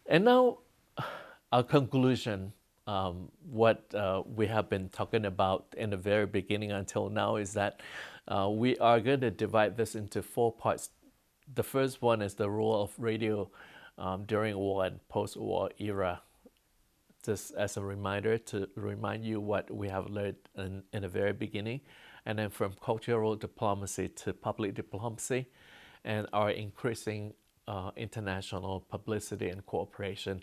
And now, our conclusion, what we have been talking about in the very beginning until now is that we are going to divide this into 4 parts. The first one is the role of radio during war and post-war era. Just as a reminder to remind you what we have learned in the very beginning. And then from cultural diplomacy to public diplomacy and our increasing international publicity and cooperation.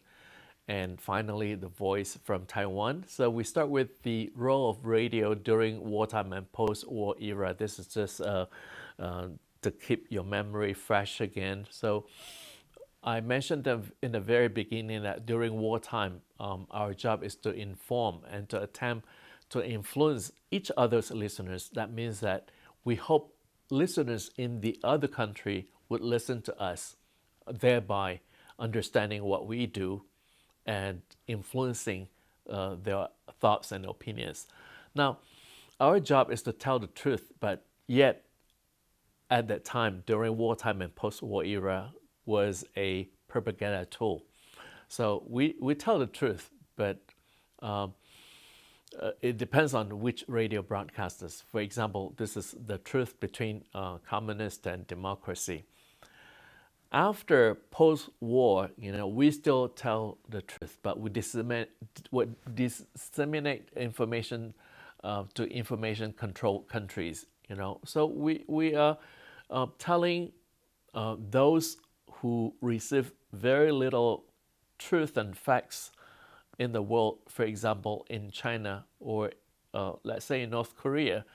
And finally, the voice from Taiwan. So we start with the role of radio during wartime and post-war era. This is just to keep your memory fresh again. So I mentioned in the very beginning that during wartime, our job is to inform and to attempt to influence each other's listeners. That means that we hope listeners in the other country would listen to us, thereby understanding what we do and influencing their thoughts and opinions. Now, our job is to tell the truth, but yet at that time, during wartime and post-war era, was a propaganda tool. So we tell the truth, but it depends on which radio broadcasters. For example, this is the truth between communist and democracy. After post-war, we still tell the truth, but we disseminate information to information-controlled countries. So we are telling those who receive very little truth and facts in the world, for example, in China or let's say in North Korea,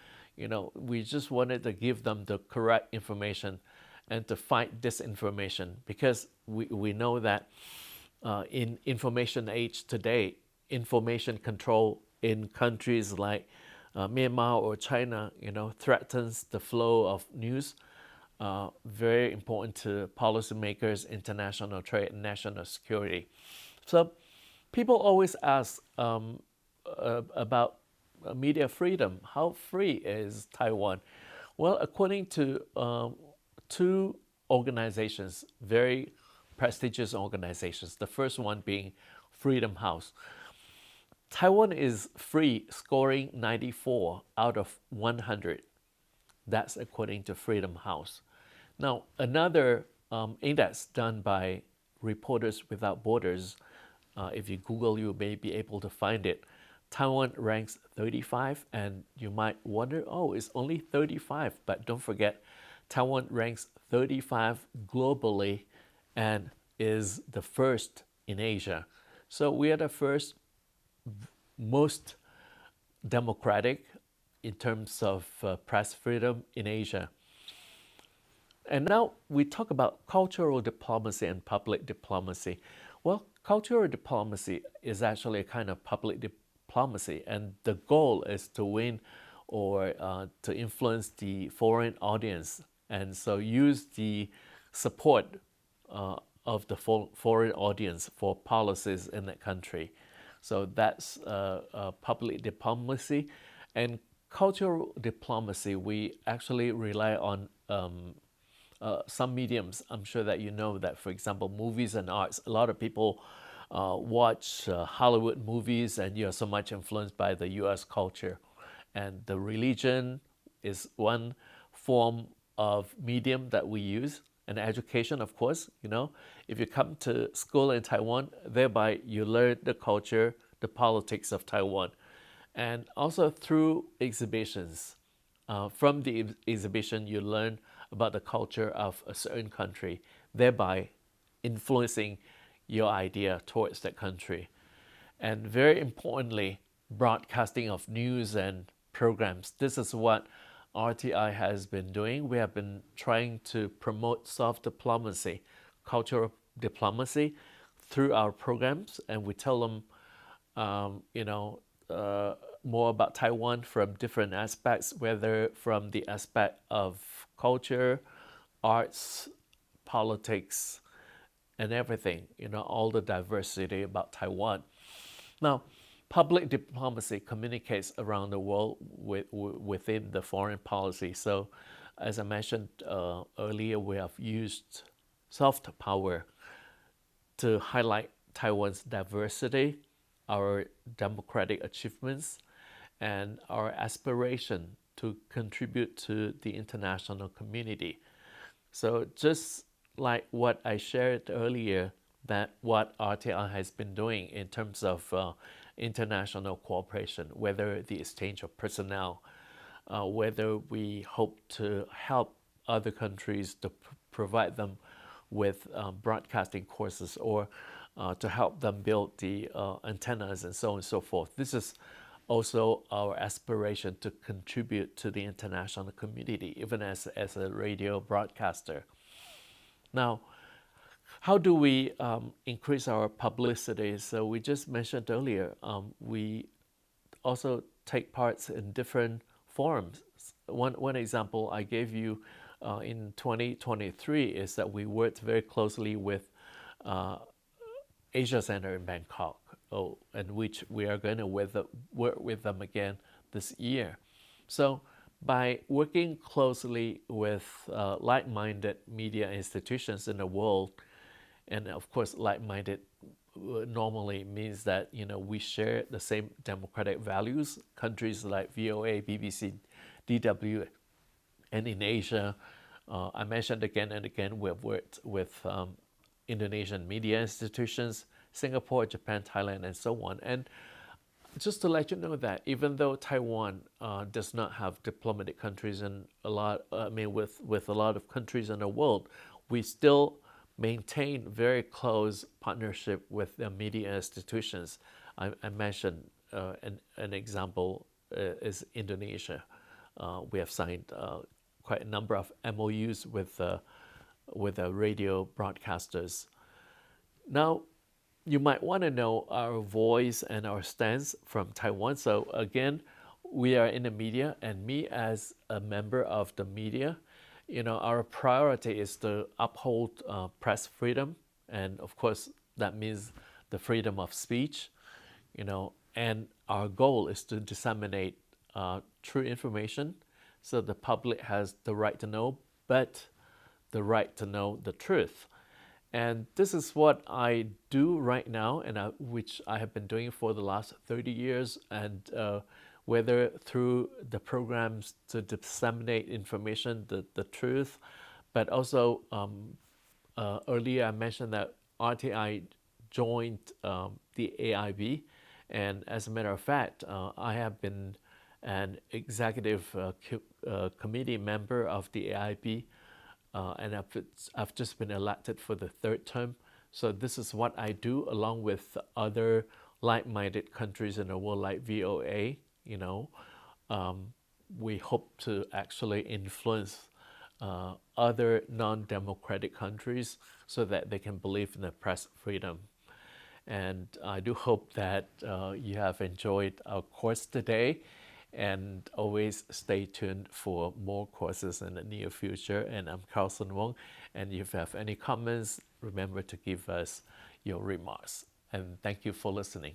we just wanted to give them the correct information and to fight disinformation, because we know that in information age today, information control in countries like Myanmar or China, threatens the flow of news. Very important to policymakers, international trade, and national security. So people always ask about media freedom. How free is Taiwan? Well, according to 2 organizations, very prestigious organizations, the first one being Freedom House, Taiwan is free, scoring 94 out of 100. That's according to Freedom House. Now, another index done by Reporters Without Borders, if you Google, you may be able to find it. Taiwan ranks 35, and you might wonder, oh, it's only 35, but don't forget, Taiwan ranks 35 globally and is the first in Asia. So we are the first, most democratic in terms of press freedom in Asia. And now we talk about cultural diplomacy and public diplomacy. Well, cultural diplomacy is actually a kind of public diplomacy, and the goal is to win or to influence the foreign audience, and so use the support of the foreign audience for policies in that country. So that's public diplomacy. And cultural diplomacy, we actually rely on some mediums. I'm sure that you know that, for example, movies and arts. A lot of people watch Hollywood movies, and you're so much influenced by the US culture. And the religion is one form of medium that we use. And education, of course, if you come to school in Taiwan, thereby you learn the culture, the politics of Taiwan. And also through exhibitions. From the exhibition, you learn about the culture of a certain country, thereby influencing your idea towards that country. And very importantly, broadcasting of news and programs. This is what RTI has been doing. We have been trying to promote soft diplomacy, cultural diplomacy through our programs, and we tell them, more about Taiwan from different aspects, whether from the aspect of culture, arts, politics, and everything, all the diversity about Taiwan. Now, public diplomacy communicates around the world within the foreign policy. So, as I mentioned earlier, we have used soft power to highlight Taiwan's diversity, our democratic achievements, and our aspiration to contribute to the international community. So just like what I shared earlier, that what RTI has been doing in terms of international cooperation, whether the exchange of personnel, whether we hope to help other countries to provide them with broadcasting courses, or to help them build the antennas and so on and so forth. This is also our aspiration to contribute to the international community, even as a radio broadcaster. Now, how do we increase our publicity? So we just mentioned earlier, we also take parts in different forums. One example I gave you in 2023 is that we worked very closely with Asia Center in Bangkok, and which we are going to work with them again this year. So by working closely with like-minded media institutions in the world, and of course like-minded normally means that we share the same democratic values. Countries like VOA, BBC, DW, and in Asia, I mentioned again and again, we've worked with Indonesian media institutions, Singapore, Japan, Thailand, and so on. And just to let you know that even though Taiwan does not have diplomatic countries and with a lot of countries in the world, we still maintain very close partnership with the media institutions. I mentioned an example is Indonesia. We have signed quite a number of MOUs with radio broadcasters. Now, you might want to know our voice and our stance from Taiwan. So again, we are in the media, and me as a member of the media, our priority is to uphold press freedom, and of course that means the freedom of speech, and our goal is to disseminate true information, so the public has the right to know, but the right to know the truth. And this is what I do right now, and which I have been doing for the last 30 years, and whether through the programs to disseminate information, the truth, but also earlier I mentioned that RTI joined the AIB, and as a matter of fact, I have been an executive committee member of the AIB, and I've just been elected for the third term. So this is what I do along with other like-minded countries in the world like VOA. We hope to actually influence other non-democratic countries so that they can believe in the press freedom. And I do hope that you have enjoyed our course today, and always stay tuned for more courses in the near future. And I'm Carlson Wong, and if you have any comments, remember to give us your remarks. And thank you for listening.